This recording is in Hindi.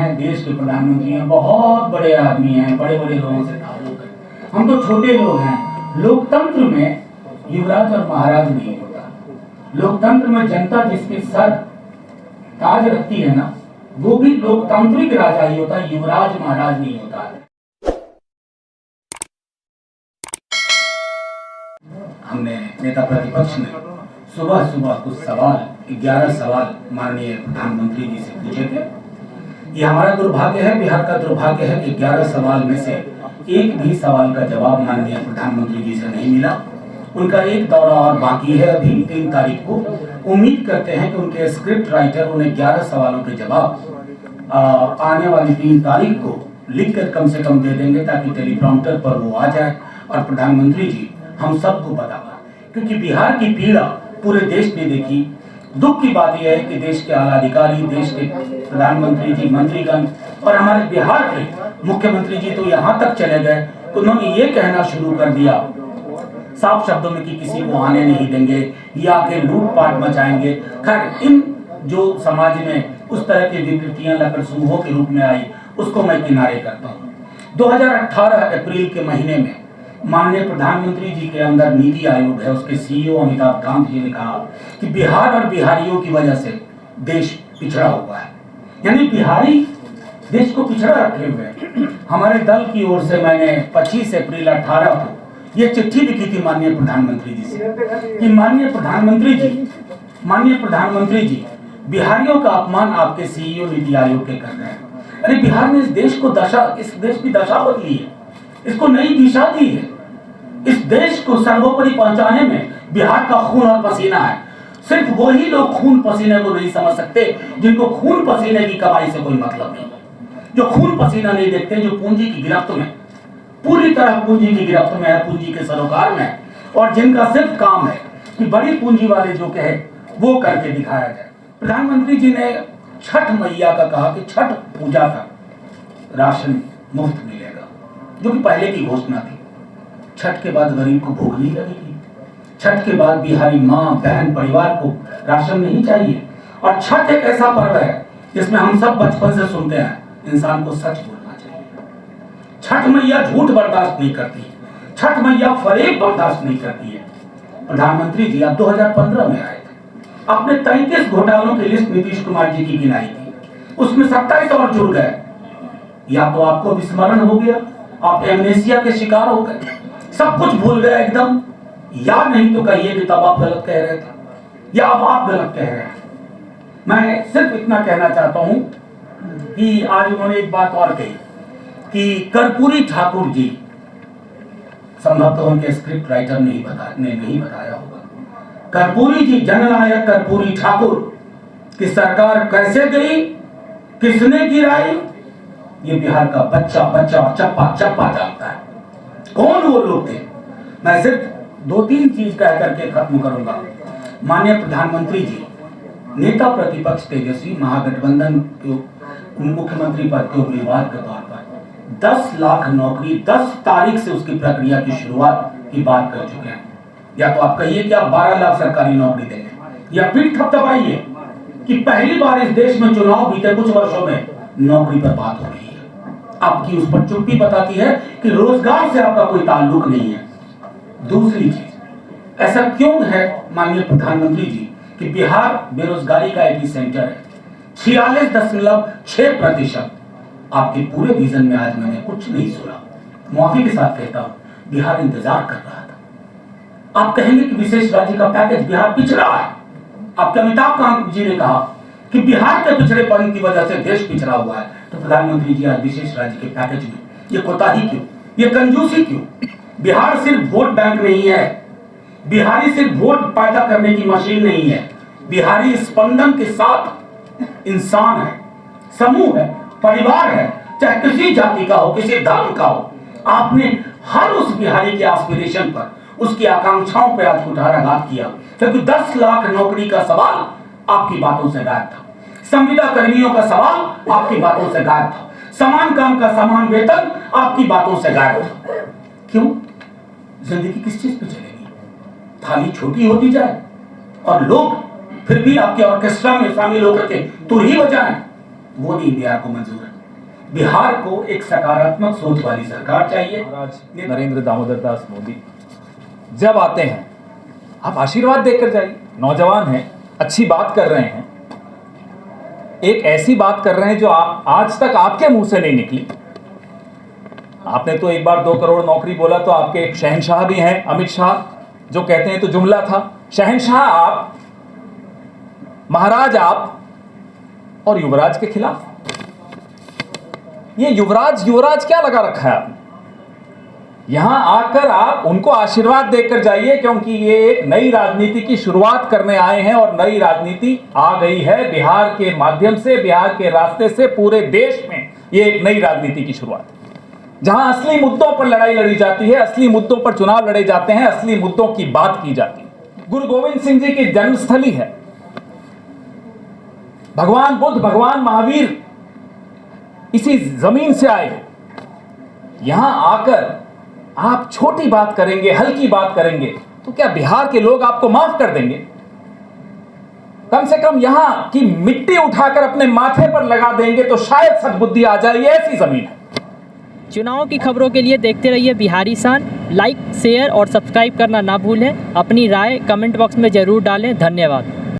हैं, देश के प्रधानमंत्री हैं, बहुत बड़े आदमी हैं, बड़े बड़े लोगों से ताल्लुक है। हम तो छोटे लोग हैं। लोकतंत्र में युवराज और महाराज नहीं होता। लोकतंत्र में जनता जिसके सर ताज रखती है ना, वो भी लोकतांत्रिक राजा ही होता है, युवराज महाराज नहीं होता है। हमने नेता प्रतिपक्ष ने सुबह सुबह कुछ सवाल 11 सवाल माननीय प्रधानमंत्री जी से पूछे थे। ये हमारा दुर्भाग्य है, बिहार का दुर्भाग्य है कि 11 सवाल में से एक भी सवाल का जवाब माननीय प्रधानमंत्री जी से नहीं मिला। उनका एक दौरा और बाकी है, अभी 3 तारीख को। उम्मीद करते हैं कि उनके स्क्रिप्ट राइटर उन्हें 11 सवालों के जवाब आने वाली 3 तारीख को लिखकर कम से कम दे देंगे, ताकि टेलीप्रॉम्प्टर पर वो आ जाए और प्रधानमंत्री जी हम सबको बता पाए। क्योंकि बिहार की पीड़ा पूरे देश ने देखी। दुख की बात यह है कि देश के आला अधिकारी, देश के प्रधानमंत्री जी, मंत्रीगण और हमारे बिहार के मुख्यमंत्री जी तो यहाँ तक चले गए तो उन्होंने ये कहना शुरू कर दिया साफ शब्दों में कि किसी को आने नहीं देंगे या के लूटपाट मचाएंगे। खैर, इन जो समाज में उस तरह की विकृतियां लकर समूहों के रूप में आई, उसको मैं किनारे करता हूँ। 2018 अप्रैल के महीने में माननीय प्रधानमंत्री जी के अंदर नीति आयोग है, उसके सीईओ अमिताभ कांत जी ने कहा कि बिहार और बिहारियों की वजह से देश पिछड़ा हुआ है। यानी बिहारी देश को पिछड़ा रखे हुए हैं। हमारे दल की ओर से मैंने 25 अप्रैल 18 को ये चिट्ठी लिखी थी माननीय प्रधानमंत्री जी से कि माननीय प्रधानमंत्री जी बिहारियों का अपमान आपके सीईओ नीति आयोग के कर रहे हैं। अरे बिहार ने इस देश की दशा बदली है, इसको नई दिशा दी है। इस देश को सर्वोपरि पहुंचाने में बिहार का खून और पसीना है। सिर्फ वही लोग खून पसीने को नहीं समझ सकते जिनको खून पसीने की कमाई से कोई मतलब नहीं, जो खून पसीना नहीं देखते, जो पूंजी की गिरफ्त में, पूरी तरह पूंजी की गिरफ्त में है, पूंजी के सरोकार में है, और जिनका सिर्फ काम है कि बड़ी पूंजी वाले जो कहे वो करके दिखाया जाए। प्रधानमंत्री जी ने छठ मैया का कहा कि छठ पूजा का राशन मुफ्त मिलेगा, जो कि पहले की घोषणा थी। छठ के बाद गरीब को भूख नहीं लगेगी। छठ के बाद बिहारी माँ बहन परिवार को राशन नहीं चाहिए। और छठ एक ऐसा पर्व है जिसमें हम सब बचपन से सुनते हैं, इंसान को सच बोलना चाहिए। छठ मैया झूठ बर्दाश्त नहीं करती है, छठ मैया फरेब बर्दाश्त नहीं करती है। प्रधानमंत्री जी आप 2015 में आए थे, आपने 33 घोटालों की लिस्ट नीतीश कुमार जी की गिनाई थी, उसमें 27 और जुड़ गए। या तो आपको विस्मरण हो गया, आप एमनेसिया के शिकार हो गए, सब कुछ भूल गए एकदम, या नहीं तो कहिए कि तब आप गलत कह रहे थे या अब आप गलत कह रहे हैं। मैं सिर्फ इतना कहना चाहता हूं कि आज उन्होंने एक बात और कही कि कर्पूरी ठाकुर जी, संभवतः उनके स्क्रिप्ट राइटर ने नहीं बताया होगा, कर्पूरी जी, जननायक कर्पूरी ठाकुर की सरकार कैसे गई, किसने गिराई, ये बिहार का बच्चा और चप्पा जानता है कौन वो लोग थे। मैं सिर्फ 2-3 चीज कह करके खत्म करूंगा। माननीय प्रधानमंत्री जी, नेता प्रतिपक्ष तेजस्वी महागठबंधन के मुख्यमंत्री पद के उम्मीदवार के तौर पर 10 लाख नौकरी 10 तारीख से उसकी प्रक्रिया की शुरुआत की बात कर चुके हैं। या तो आप कहिए कि आप 12 लाख सरकारी नौकरी देंगे, या पीठ थपथपाइए कि पहली बार इस देश में चुनाव बीते कुछ वर्षों में नौकरी पर बात हो रही है। आपकी उस पर चुप्पी बताती है कि रोजगार से आपका कोई ताल्लुक नहीं है। दूसरी चीज, ऐसा क्यों है माननीय प्रधानमंत्री जी कि बिहार बेरोजगारी का एपी सेंटर है, 46.6%। आपके पूरे विजन में आज मैंने कुछ नहीं सुना। माफी के साथ कहता हूं, बिहार इंतजार कर रहा था। आप कहेंगे कि विशेष राज्य का पैकेज बिहार पिछड़ा है। आपके अमिताभ कांत जी ने कहा कि बिहार के पिछड़ेपन की वजह से देश पिछड़ा हुआ है, तो प्रधानमंत्री जी आज विशेष राज्य के पैकेज में ये कोताही क्यों, ये कंजूसी क्यों? बिहार सिर्फ वोट बैंक नहीं है, बिहारी सिर्फ वोट पैदा करने की मशीन नहीं है। बिहारी स्पंदन के साथ इंसान है, समूह है, परिवार है, चाहे किसी जाति का हो, किसी धर्म का हो। आपने हर उस बिहारी के एस्पिरेशन पर, उसकी आकांक्षाओं पर आज कुठाराघात किया, क्योंकि 10 लाख नौकरी का सवाल आपकी बातों से गायब था, संविदा कर्मियों का सवाल आपकी बातों से गायब था, समान काम का समान वेतन आपकी बातों से गायब था। क्यों? जिंदगी किस चीज पे चलेगी? थाली छोटी होती जाए और लोग फिर भी आपके ऑर्केस्ट्रा में शामिल होकर के तुरही बजाएं, वो नहीं बिहार को मंजूर है। बिहार को एक सकारात्मक सोच वाली सरकार चाहिए। नरेंद्र दामोदर दास मोदी जब आते हैं आप आशीर्वाद देकर जाइए। नौजवान हैं, अच्छी बात कर रहे हैं, एक ऐसी बात कर रहे हैं जो आप आज तक आपके मुंह से नहीं निकली। आपने तो एक बार 2 करोड़ नौकरी बोला तो आपके एक शहंशाह भी हैं अमित शाह, जो कहते हैं तो जुमला था। शहंशाह आप, महाराज आप और युवराज के खिलाफ। ये युवराज क्या लगा रखा है आपने? यहां आकर आप उनको आशीर्वाद देकर जाइए, क्योंकि ये एक नई राजनीति की शुरुआत करने आए हैं और नई राजनीति आ गई है बिहार के माध्यम से, बिहार के रास्ते से पूरे देश में ये एक नई राजनीति की शुरुआत है, जहां असली मुद्दों पर लड़ाई लड़ी जाती है, असली मुद्दों पर चुनाव लड़े जाते हैं, असली मुद्दों की बात की जाती है। गुरु गोविंद सिंह जी की जन्मस्थली है, भगवान बुद्ध, भगवान महावीर इसी जमीन से आए हैं। यहां आकर आप छोटी बात करेंगे, हल्की बात करेंगे, तो क्या बिहार के लोग आपको माफ कर देंगे? कम से कम यहां की मिट्टी उठाकर अपने माथे पर लगा देंगे तो शायद सद्बुद्धि आ जाए। ऐसी जमीन है। चुनाव की खबरों के लिए देखते रहिए बिहारी सान। लाइक, शेयर और सब्सक्राइब करना ना भूलें। अपनी राय कमेंट बॉक्स में जरूर डालें। धन्यवाद।